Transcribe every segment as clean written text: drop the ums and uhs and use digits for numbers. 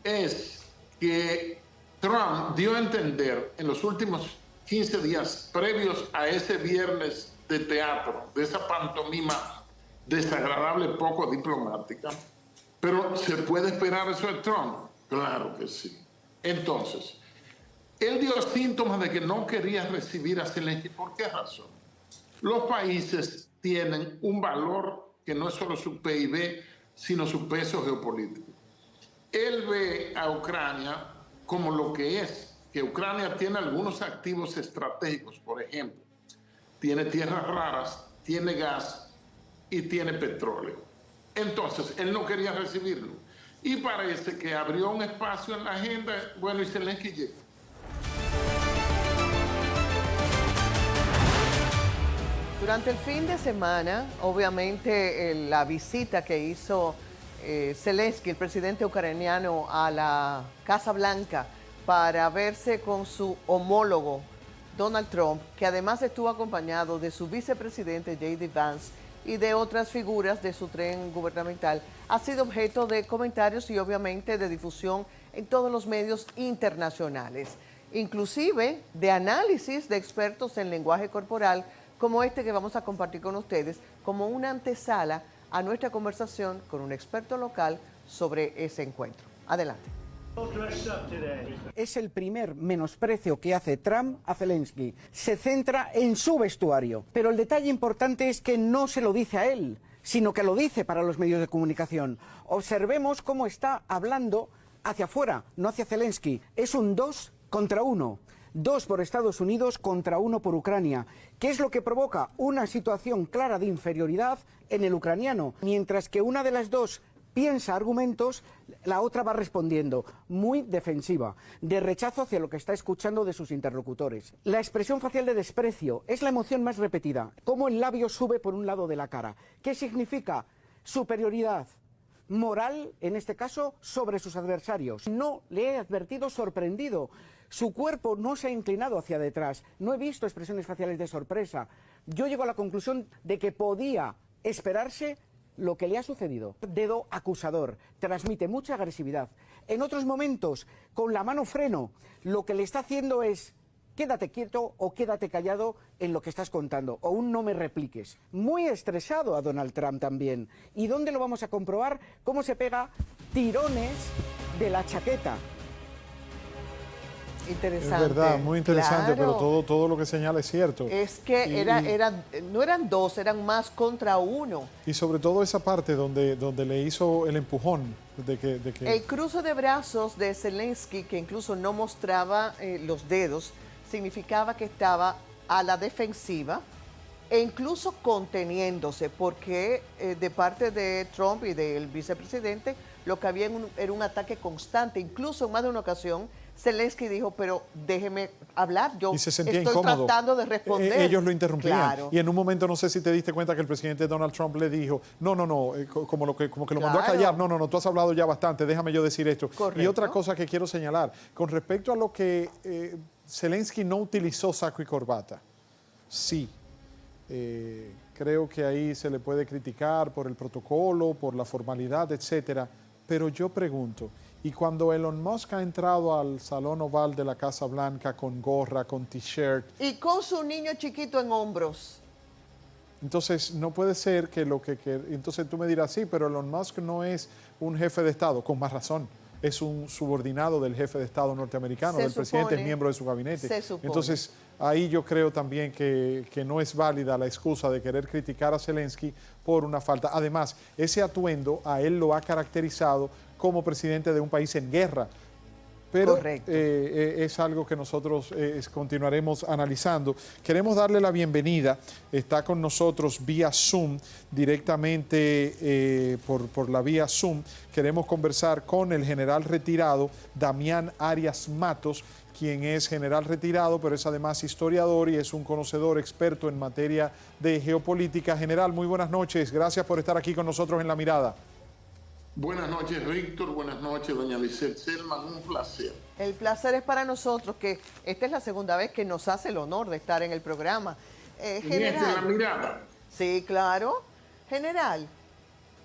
es que Trump dio a entender en los últimos 15 días previos a ese viernes de teatro, de esa pantomima desagradable, poco diplomática, pero ¿se puede esperar eso de Trump? Claro que sí. Entonces, él dio síntomas de que no quería recibir a Zelensky. ¿Por qué razón? Los países tienen un valor que no es solo su PIB, sino su peso geopolítico. Él ve a Ucrania como lo que es, que Ucrania tiene algunos activos estratégicos, por ejemplo, tiene tierras raras, tiene gas y tiene petróleo. Entonces, él no quería recibirlo. Y parece que abrió un espacio en la agenda, bueno, y Zelensky llegó. Durante el fin de semana, obviamente, la visita que hizo Zelensky, el presidente ucraniano, a la Casa Blanca para verse con su homólogo Donald Trump, que además estuvo acompañado de su vicepresidente J.D. Vance y de otras figuras de su tren gubernamental, ha sido objeto de comentarios y obviamente de difusión en todos los medios internacionales, inclusive de análisis de expertos en lenguaje corporal, como este que vamos a compartir con ustedes, como una antesala a nuestra conversación con un experto local sobre ese encuentro. Adelante. Es el primer menosprecio que hace Trump a Zelensky. Se centra en su vestuario. Pero el detalle importante es que no se lo dice a él, sino que lo dice para los medios de comunicación. Observemos cómo está hablando hacia afuera, no hacia Zelensky. Es un 2 contra 1. 2 por Estados Unidos contra 1 por Ucrania. ¿Qué es lo que provoca? Una situación clara de inferioridad en el ucraniano. Mientras que una de las dos piensa argumentos, la otra va respondiendo, muy defensiva, de rechazo hacia lo que está escuchando de sus interlocutores. La expresión facial de desprecio es la emoción más repetida, cómo el labio sube por un lado de la cara. ¿Qué significa? Superioridad moral, en este caso, sobre sus adversarios. No le he advertido sorprendido. Su cuerpo no se ha inclinado hacia detrás. No he visto expresiones faciales de sorpresa. Yo llego a la conclusión de que podía esperarse lo que le ha sucedido. Dedo acusador, transmite mucha agresividad. En otros momentos, con la mano freno, lo que le está haciendo es quédate quieto o quédate callado en lo que estás contando, o un no me repliques. Muy estresado a Donald Trump también. ¿Y dónde lo vamos a comprobar? Cómo se pega tirones de la chaqueta. Interesante. Es verdad, muy interesante, claro. pero todo lo que señala es cierto. Es que no eran 2, eran más contra 1. Y sobre todo esa parte donde le hizo el empujón. El cruce de brazos de Zelensky, que incluso no mostraba los dedos, significaba que estaba a la defensiva e incluso conteniéndose, porque de parte de Trump y del vicepresidente lo que había era un ataque constante. Incluso en más de una ocasión Zelensky dijo, pero déjeme hablar, yo y se sentía estoy incómodo. tratando de responder. Ellos lo interrumpían. Claro. Y en un momento, no sé si te diste cuenta que el presidente Donald Trump le dijo, no, como que lo mandó a callar, no, tú has hablado ya bastante, déjame yo decir esto. Correcto. Y otra cosa que quiero señalar, con respecto a lo que Zelensky no utilizó saco y corbata, sí, creo que ahí se le puede criticar por el protocolo, por la formalidad, etcétera, pero yo pregunto, y cuando Elon Musk ha entrado al Salón Oval de la Casa Blanca con gorra, con t-shirt... Y con su niño chiquito en hombros. Entonces, no puede ser que lo que... Entonces tú me dirás, sí, pero Elon Musk no es un jefe de Estado, con más razón. Es un subordinado del jefe de Estado norteamericano, del presidente, es miembro de su gabinete. Se supone. Entonces, ahí yo creo también que no es válida la excusa de querer criticar a Zelensky por una falta. Además, ese atuendo a él lo ha caracterizado como presidente de un país en guerra. Pero es algo que nosotros continuaremos analizando. Queremos darle la bienvenida. Está con nosotros vía Zoom, directamente por la vía Zoom. Queremos conversar con el general retirado Damián Arias Matos, quien es general retirado, pero es además historiador y es un conocedor experto en materia de geopolítica. General, muy buenas noches. Gracias por estar aquí con nosotros en La Mirada. Buenas noches, Víctor. Buenas noches, doña Lisette Selman. Un placer. El placer es para nosotros, que esta es la segunda vez que nos hace el honor de estar en el programa. General. La Mirada. Sí, claro. General,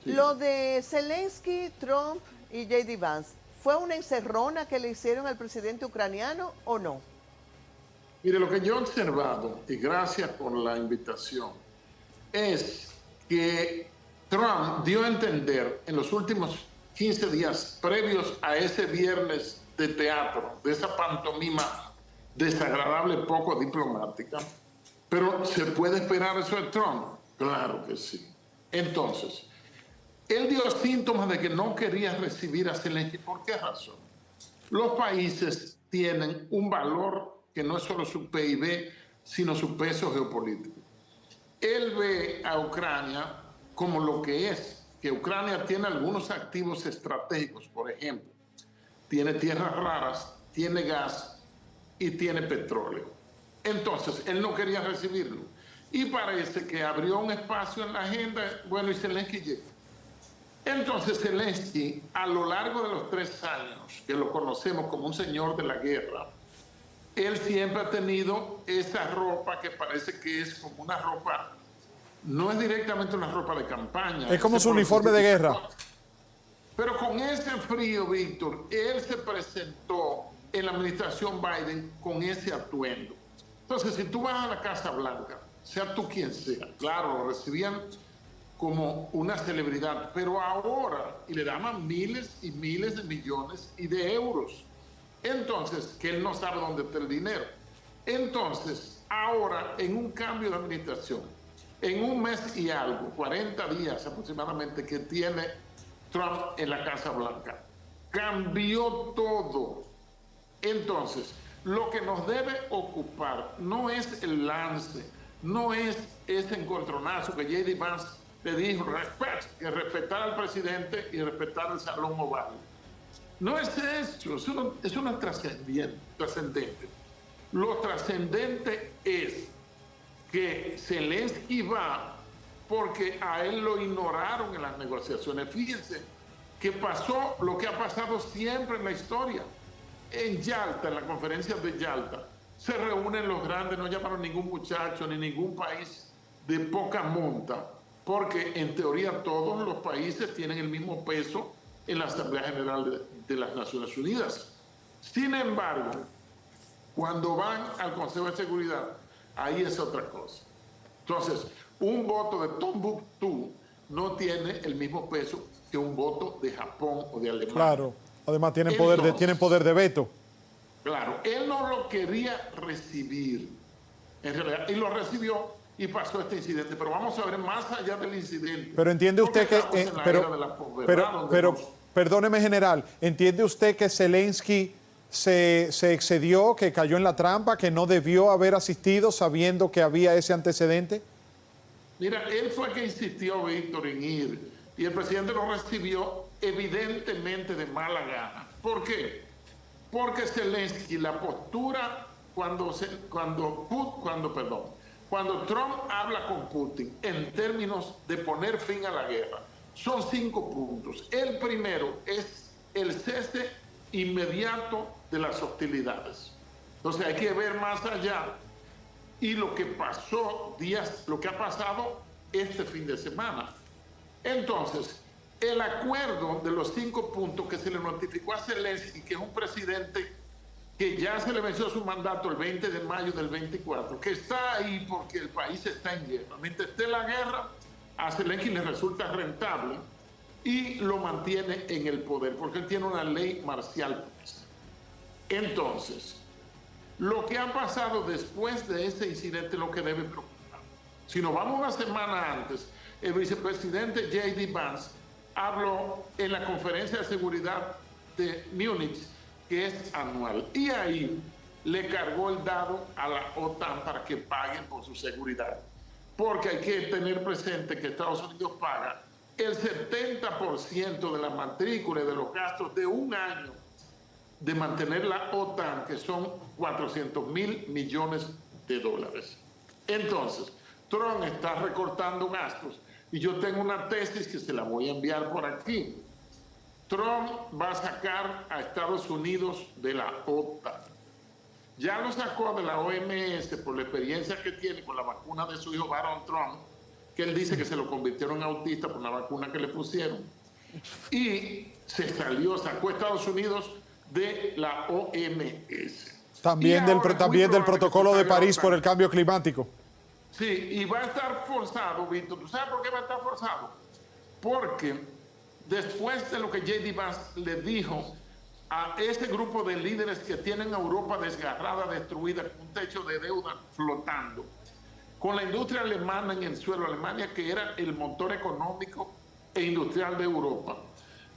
sí. Lo de Zelensky, Trump y J.D. Vance, ¿Fue una encerrona que le hicieron al presidente ucraniano o no? Mire, lo que yo he observado, y gracias por la invitación, es que Trump dio a entender en los últimos 15 días previos a ese viernes de teatro, de esa pantomima desagradable, poco diplomática, pero ¿se puede esperar eso de Trump? Claro que sí. Entonces, él dio síntomas de que no quería recibir a Zelensky. ¿Por qué razón? Los países tienen un valor que no es solo su PIB, sino su peso geopolítico. Él ve a Ucrania como lo que es, que Ucrania tiene algunos activos estratégicos, por ejemplo, tiene tierras raras, tiene gas y tiene petróleo. Entonces, él no quería recibirlo. Y parece que abrió un espacio en la agenda, bueno, y Zelensky llegó. Entonces Zelensky, a lo largo de los 3 años, que lo conocemos como un señor de la guerra, él siempre ha tenido esa ropa que parece que es como una ropa, no es directamente una ropa de campaña. Es como su uniforme de guerra. Pero con ese frío, Víctor, él se presentó en la administración Biden con ese atuendo. Entonces, si tú vas a la Casa Blanca, sea tú quien sea, claro, lo recibían como una celebridad, pero ahora, y le daban miles y miles de millones y de euros. Entonces, que él no sabe dónde está el dinero. Entonces, ahora, en un cambio de administración, en un mes y algo, 40 días aproximadamente que tiene Trump en la Casa Blanca, cambió todo. Entonces, lo que nos debe ocupar no es el lance, no es ese encontronazo que J.D. Vance le dijo, que respetar al presidente y respetar el Salón Oval. No es eso no es trascendente. Lo trascendente es que Zelensky va porque a él lo ignoraron en las negociaciones. Fíjense que pasó lo que ha pasado siempre en la historia. En Yalta, en la conferencia de Yalta, se reúnen los grandes, no llamaron ningún muchacho ni ningún país de poca monta, porque en teoría todos los países tienen el mismo peso en la Asamblea General de las Naciones Unidas. Sin embargo, cuando van al Consejo de Seguridad, ahí es otra cosa. Entonces, un voto de Tombuctú no tiene el mismo peso que un voto de Japón o de Alemania. Claro, además tienen Entonces, poder de veto. Claro, él no lo quería recibir, en realidad, y lo recibió y pasó este incidente. Pero vamos a ver más allá del incidente. Pero entiende usted que... perdóneme, general, ¿entiende usted que Zelensky se excedió, que cayó en la trampa, que no debió haber asistido sabiendo que había ese antecedente? Mira, él fue el que insistió, Víctor, en ir. Y el presidente lo recibió evidentemente de mala gana. ¿Por qué? Porque Zelensky, la postura cuando Trump habla con Putin en términos de poner fin a la guerra, son 5 puntos. El primero es el cese inmediato de las hostilidades. Entonces hay que ver más allá. Y lo que ha pasado este fin de semana. Entonces, el acuerdo de los 5 puntos que se le notificó a Zelensky, que es un presidente que ya se le venció su mandato el 20 de mayo del 24, que está ahí porque el país está en guerra. Mientras esté la guerra, a Zelensky le resulta rentable y lo mantiene en el poder, porque él tiene una ley marcial. Entonces, lo que ha pasado después de ese incidente es lo que debe preocupar. Si nos vamos una semana antes, el vicepresidente J.D. Vance habló en la conferencia de seguridad de Múnich, que es anual, y ahí le cargó el dado a la OTAN para que paguen por su seguridad. Porque hay que tener presente que Estados Unidos paga el 70% de la matrícula y de los gastos de un año de mantener la OTAN, que son $400.000 millones. Entonces, Trump está recortando gastos y yo tengo una tesis que se la voy a enviar por aquí. Trump va a sacar a Estados Unidos de la OTAN. Ya lo sacó de la OMS por la experiencia que tiene con la vacuna de su hijo Barron Trump, que él dice que se lo convirtieron en autista por una vacuna que le pusieron. Y sacó a Estados Unidos de la OMS. También del protocolo de París por el cambio climático. Sí, y va a estar forzado, Víctor. ¿Tú sabes por qué va a estar forzado? Porque después de lo que J.D. Vance le dijo a ese grupo de líderes que tienen a Europa desgarrada, destruida, con un techo de deuda flotando, con la industria alemana en el suelo, Alemania que era el motor económico e industrial de Europa.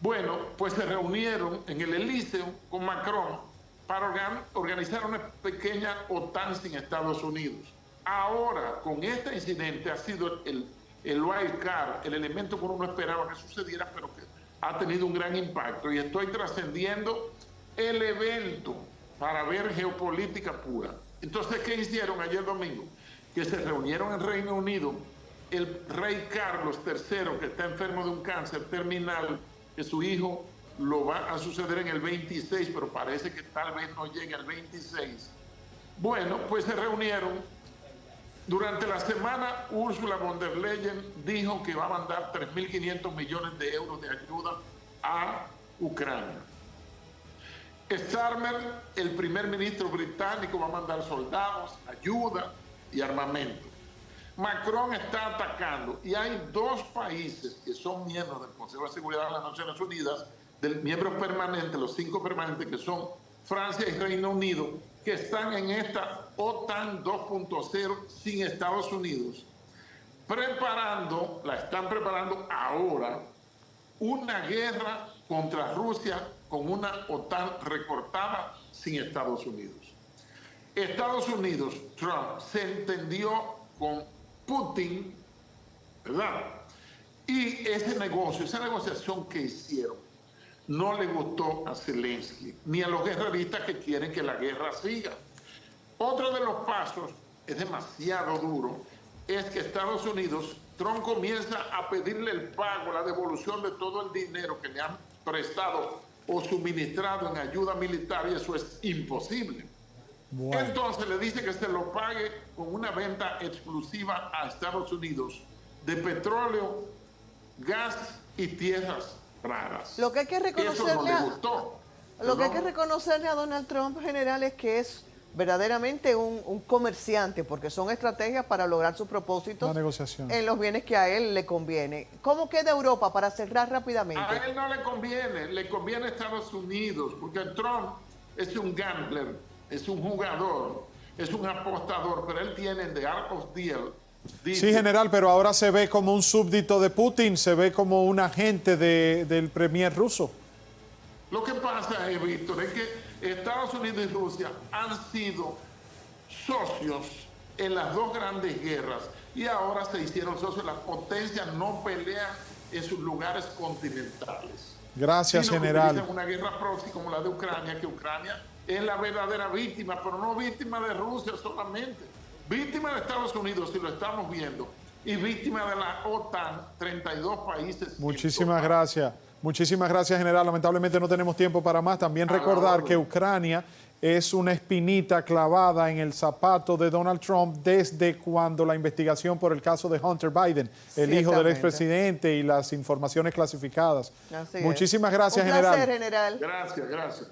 Bueno, pues se reunieron en el Elíseo con Macron para organizar una pequeña OTAN sin Estados Unidos. Ahora, con este incidente, ha sido el wild card, el elemento que uno no esperaba que sucediera, pero que ha tenido un gran impacto. Y estoy trascendiendo el evento para ver geopolítica pura. Entonces, ¿qué hicieron ayer domingo? Que se reunieron en Reino Unido el rey Carlos III, que está enfermo de un cáncer terminal, que su hijo lo va a suceder en el 26, pero parece que tal vez no llegue al 26. Bueno, pues se reunieron. Durante la semana, Ursula von der Leyen dijo que va a mandar 3.500 millones de euros de ayuda a Ucrania. Starmer, el primer ministro británico, va a mandar soldados, ayuda y armamento. Macron está atacando y hay dos países que son miembros del Consejo de Seguridad de las Naciones Unidas, miembros permanentes, los 5 permanentes, que son Francia y Reino Unido, que están en esta OTAN 2.0 sin Estados Unidos, están preparando ahora una guerra contra Rusia con una OTAN recortada sin Estados Unidos. Estados Unidos, Trump, se entendió con Putin, ¿verdad? Y esa negociación que hicieron, no le gustó a Zelensky, ni a los guerreristas que quieren que la guerra siga. Otro de los pasos, es demasiado duro, es que Estados Unidos, Trump comienza a pedirle el pago, la devolución de todo el dinero que le han prestado o suministrado en ayuda militar, y eso es imposible. Bueno. Entonces le dice que se lo pague con una venta exclusiva a Estados Unidos de petróleo, gas y tierras raras. Lo que hay que reconocerle, eso no le gustó. Lo que hay que reconocerle a Donald Trump, general, es que es verdaderamente un comerciante, porque son estrategias para lograr sus propósitos en los bienes que a él le conviene. ¿Cómo queda Europa, para cerrar rápidamente? A él no le conviene a Estados Unidos, porque Trump es un gambler, es un jugador, es un apostador, pero él tiene the art of deal. Sí, general, pero ahora se ve como un súbdito de Putin, se ve como un agente del premier ruso. Lo que pasa, Víctor, es que Estados Unidos y Rusia han sido socios en las dos grandes guerras y ahora se hicieron socios. Las potencias no pelean en sus lugares continentales. Gracias, general. Utilizan una guerra proxy como la de Ucrania, que Ucrania es la verdadera víctima, pero no víctima de Rusia solamente. Víctima de Estados Unidos, si lo estamos viendo, y víctima de la OTAN, 32 países. Muchísimas gracias. Muchísimas gracias, general. Lamentablemente no tenemos tiempo para más. También recordar que Ucrania es una espinita clavada en el zapato de Donald Trump desde cuando la investigación por el caso de Hunter Biden, el hijo del expresidente, y las informaciones clasificadas. Muchísimas gracias, general. Un placer, general. Gracias, gracias.